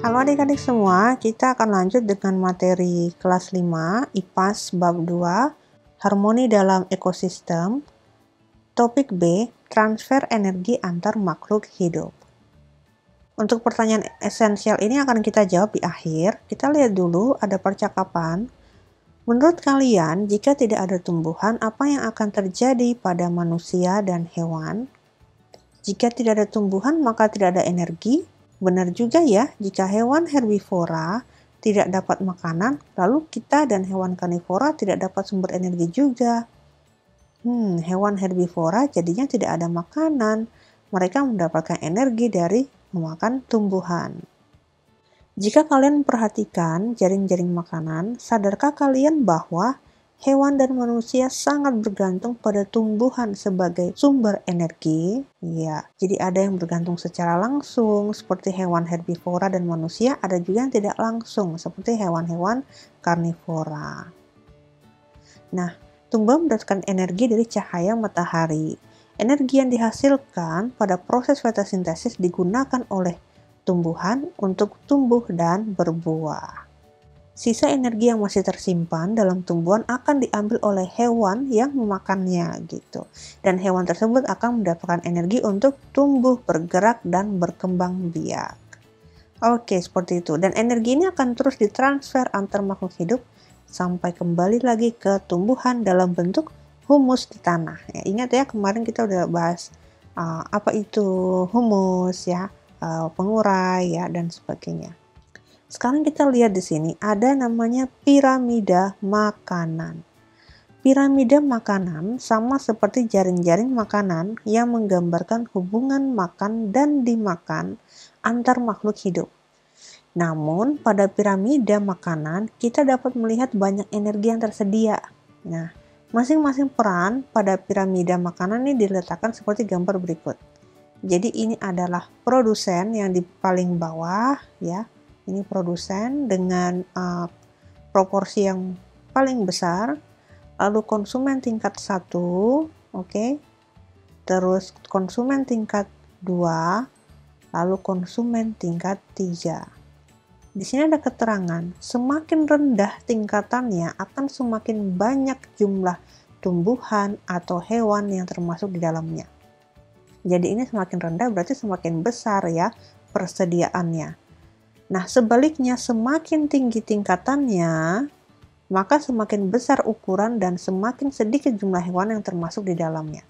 Halo adik-adik semua, kita akan lanjut dengan materi kelas 5, IPAS bab 2, Harmoni dalam Ekosistem. Topik B, transfer energi antar makhluk hidup. Untuk pertanyaan esensial ini akan kita jawab di akhir. Kita lihat dulu ada percakapan. Menurut kalian, jika tidak ada tumbuhan, apa yang akan terjadi pada manusia dan hewan? Jika tidak ada tumbuhan, maka tidak ada energi. Benar juga ya, jika hewan herbivora tidak dapat makanan, lalu kita dan hewan karnivora tidak dapat sumber energi juga. Hewan herbivora jadinya tidak ada makanan. Mereka mendapatkan energi dari memakan tumbuhan. Jika kalian perhatikan jaring-jaring makanan, sadarkah kalian bahwa hewan dan manusia sangat bergantung pada tumbuhan sebagai sumber energi? Ya, jadi ada yang bergantung secara langsung seperti hewan herbivora dan manusia, ada juga yang tidak langsung seperti hewan-hewan karnivora. Nah, tumbuhan mendapatkan energi dari cahaya matahari. Energi yang dihasilkan pada proses fotosintesis digunakan oleh tumbuhan untuk tumbuh dan berbuah. Sisa energi yang masih tersimpan dalam tumbuhan akan diambil oleh hewan yang memakannya gitu. Dan hewan tersebut akan mendapatkan energi untuk tumbuh, bergerak, dan berkembang biak. Oke, seperti itu. Dan energi ini akan terus ditransfer antar makhluk hidup sampai kembali lagi ke tumbuhan dalam bentuk humus di tanah. Ya, ingat ya, kemarin kita udah bahas apa itu humus ya, pengurai ya, dan sebagainya. Sekarang kita lihat di sini ada namanya piramida makanan. Piramida makanan sama seperti jaring-jaring makanan yang menggambarkan hubungan makan dan dimakan antar makhluk hidup. Namun, pada piramida makanan, kita dapat melihat banyak energi yang tersedia. Nah, masing-masing peran pada piramida makanan ini diletakkan seperti gambar berikut. Jadi ini adalah produsen yang di paling bawah ya. Ini produsen dengan proporsi yang paling besar. Lalu konsumen tingkat 1, oke. Terus konsumen tingkat 2, lalu konsumen tingkat 3. Di sini ada keterangan, semakin rendah tingkatannya akan semakin banyak jumlah tumbuhan atau hewan yang termasuk di dalamnya. Jadi ini semakin rendah berarti semakin besar ya persediaannya. Nah, sebaliknya semakin tinggi tingkatannya, maka semakin besar ukuran dan semakin sedikit jumlah hewan yang termasuk di dalamnya.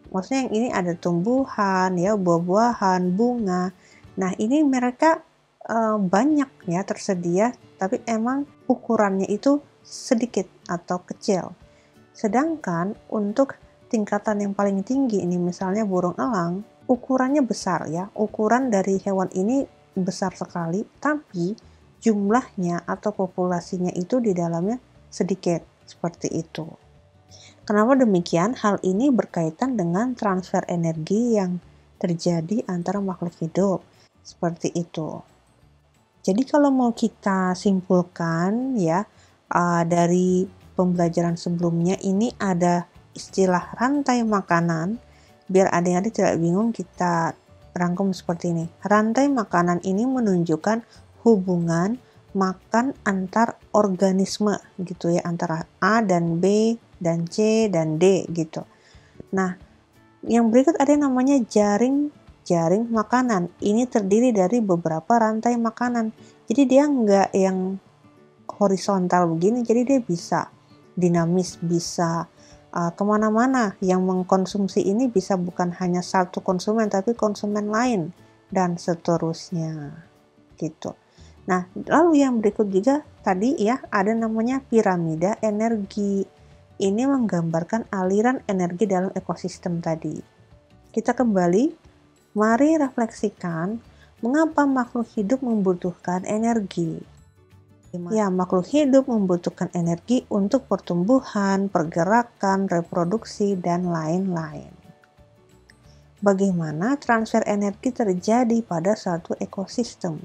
Maksudnya yang ini ada tumbuhan, ya, buah-buahan, bunga. Nah, ini mereka banyak ya tersedia, tapi emang ukurannya itu sedikit atau kecil. Sedangkan untuk tingkatan yang paling tinggi ini misalnya burung elang, ukurannya besar ya. Ukuran dari hewan ini besar sekali, tapi jumlahnya atau populasinya itu di dalamnya sedikit, seperti itu. Kenapa demikian? Hal ini berkaitan dengan transfer energi yang terjadi antara makhluk hidup, seperti itu. Jadi kalau mau kita simpulkan ya, dari pembelajaran sebelumnya ini ada istilah rantai makanan. Biar adik-adik tidak bingung, kita rangkum seperti ini. Rantai makanan ini menunjukkan hubungan makan antar organisme gitu ya, antara A dan B dan C dan D gitu. Nah, yang berikut ada yang namanya jaring makanan. Ini terdiri dari beberapa rantai makanan. Jadi dia nggak yang horizontal begini, jadi dia bisa dinamis, bisa kemana-mana. Yang mengkonsumsi ini bisa bukan hanya satu konsumen, tapi konsumen lain, dan seterusnya gitu. Nah, lalu yang berikut juga tadi ya, ada namanya piramida energi. Ini menggambarkan aliran energi dalam ekosistem tadi. Kita kembali. Mari refleksikan, mengapa makhluk hidup membutuhkan energi? Ya, makhluk hidup membutuhkan energi untuk pertumbuhan, pergerakan, reproduksi, dan lain-lain. Bagaimana transfer energi terjadi pada suatu ekosistem?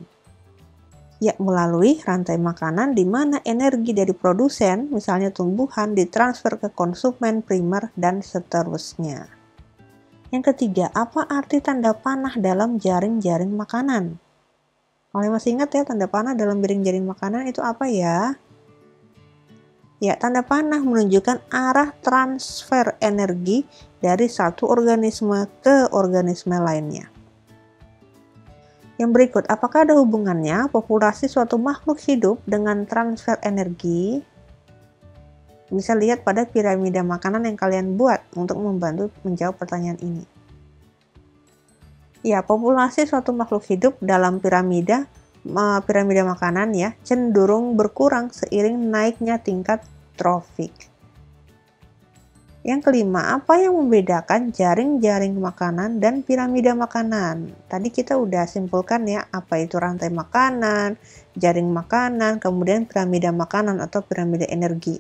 Ya, melalui rantai makanan di mana energi dari produsen, misalnya tumbuhan, ditransfer ke konsumen primer dan seterusnya. Yang ketiga, apa arti tanda panah dalam jaring-jaring makanan? Kalau masih ingat ya, tanda panah dalam jaring-jaring makanan itu apa ya? Ya, tanda panah menunjukkan arah transfer energi dari satu organisme ke organisme lainnya. Yang berikut, apakah ada hubungannya populasi suatu makhluk hidup dengan transfer energi? Bisa lihat pada piramida makanan yang kalian buat untuk membantu menjawab pertanyaan ini. Ya, populasi suatu makhluk hidup dalam piramida makanan ya cenderung berkurang seiring naiknya tingkat trofik. Yang kelima, apa yang membedakan jaring-jaring makanan dan piramida makanan? Tadi kita udah simpulkan ya, apa itu rantai makanan, jaring makanan, kemudian piramida makanan atau piramida energi.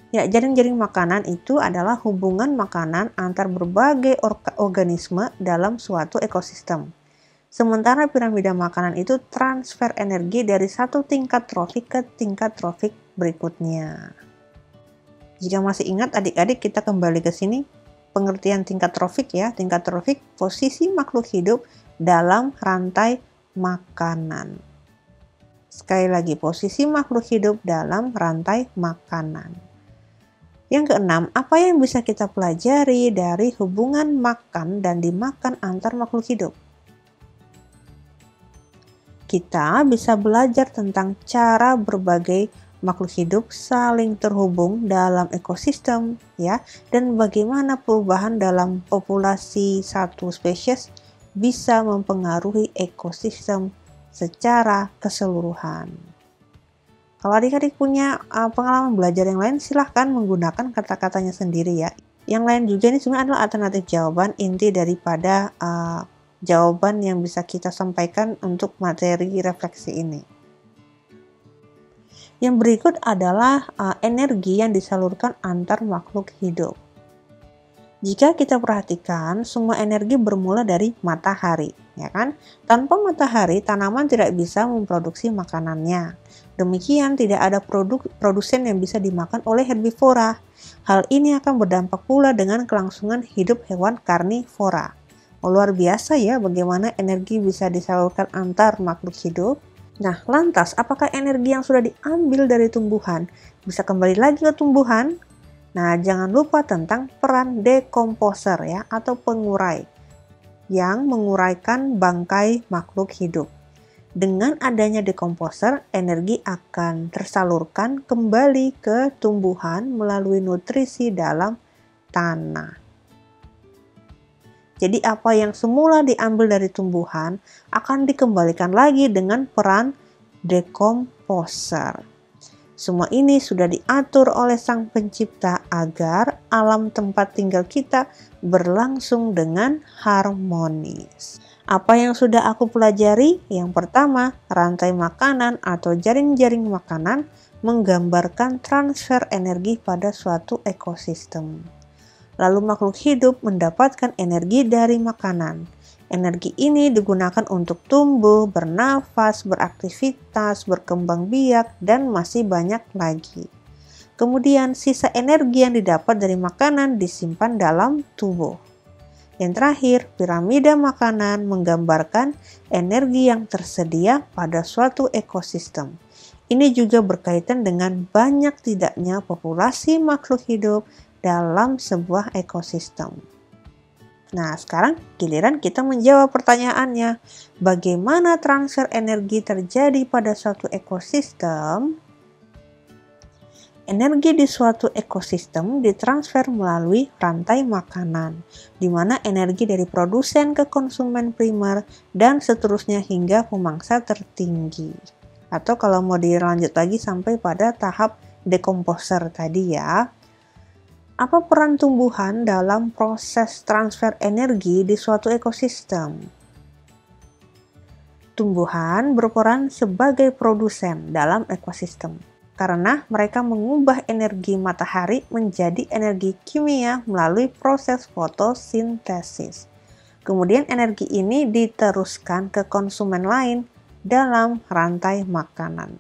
Ya, jaring-jaring makanan itu adalah hubungan makanan antar berbagai organisme dalam suatu ekosistem. Sementara piramida makanan itu transfer energi dari satu tingkat trofik ke tingkat trofik berikutnya. Jika masih ingat adik-adik, kita kembali ke sini. Pengertian tingkat trofik ya. Tingkat trofik posisi makhluk hidup dalam rantai makanan. Sekali lagi, posisi makhluk hidup dalam rantai makanan. Yang keenam, apa yang bisa kita pelajari dari hubungan makan dan dimakan antar makhluk hidup? Kita bisa belajar tentang cara berbagai makhluk hidup saling terhubung dalam ekosistem ya, dan bagaimana perubahan dalam populasi satu spesies bisa mempengaruhi ekosistem secara keseluruhan. Kalau adik-adik punya pengalaman belajar yang lain, silahkan menggunakan kata-katanya sendiri ya. Yang lain juga ini sebenarnya adalah alternatif jawaban inti daripada jawaban yang bisa kita sampaikan untuk materi refleksi ini. Yang berikut adalah energi yang disalurkan antar makhluk hidup. Jika kita perhatikan, semua energi bermula dari matahari, ya kan? Tanpa matahari, tanaman tidak bisa memproduksi makanannya. Demikian, tidak ada produsen yang bisa dimakan oleh herbivora. Hal ini akan berdampak pula dengan kelangsungan hidup hewan karnivora. Luar biasa ya bagaimana energi bisa disalurkan antar makhluk hidup. Nah, lantas apakah energi yang sudah diambil dari tumbuhan bisa kembali lagi ke tumbuhan? Nah, jangan lupa tentang peran dekomposer ya atau pengurai yang menguraikan bangkai makhluk hidup. Dengan adanya dekomposer, energi akan tersalurkan kembali ke tumbuhan melalui nutrisi dalam tanah. Jadi apa yang semula diambil dari tumbuhan akan dikembalikan lagi dengan peran dekomposer. Semua ini sudah diatur oleh Sang Pencipta agar alam tempat tinggal kita berlangsung dengan harmonis. Apa yang sudah aku pelajari? Yang pertama, rantai makanan atau jaring-jaring makanan menggambarkan transfer energi pada suatu ekosistem. Lalu makhluk hidup mendapatkan energi dari makanan. Energi ini digunakan untuk tumbuh, bernafas, beraktivitas, berkembang biak, dan masih banyak lagi. Kemudian sisa energi yang didapat dari makanan disimpan dalam tubuh. Yang terakhir, piramida makanan menggambarkan energi yang tersedia pada suatu ekosistem. Ini juga berkaitan dengan banyak tidaknya populasi makhluk hidup dalam sebuah ekosistem. Nah, sekarang giliran kita menjawab pertanyaannya. Bagaimana transfer energi terjadi pada suatu ekosistem? Energi di suatu ekosistem ditransfer melalui rantai makanan, di mana energi dari produsen ke konsumen primer dan seterusnya hingga pemangsa tertinggi. Atau kalau mau dilanjut lagi sampai pada tahap dekomposer tadi ya. Apa peran tumbuhan dalam proses transfer energi di suatu ekosistem? Tumbuhan berperan sebagai produsen dalam ekosistem karena mereka mengubah energi matahari menjadi energi kimia melalui proses fotosintesis. Kemudian energi ini diteruskan ke konsumen lain dalam rantai makanan.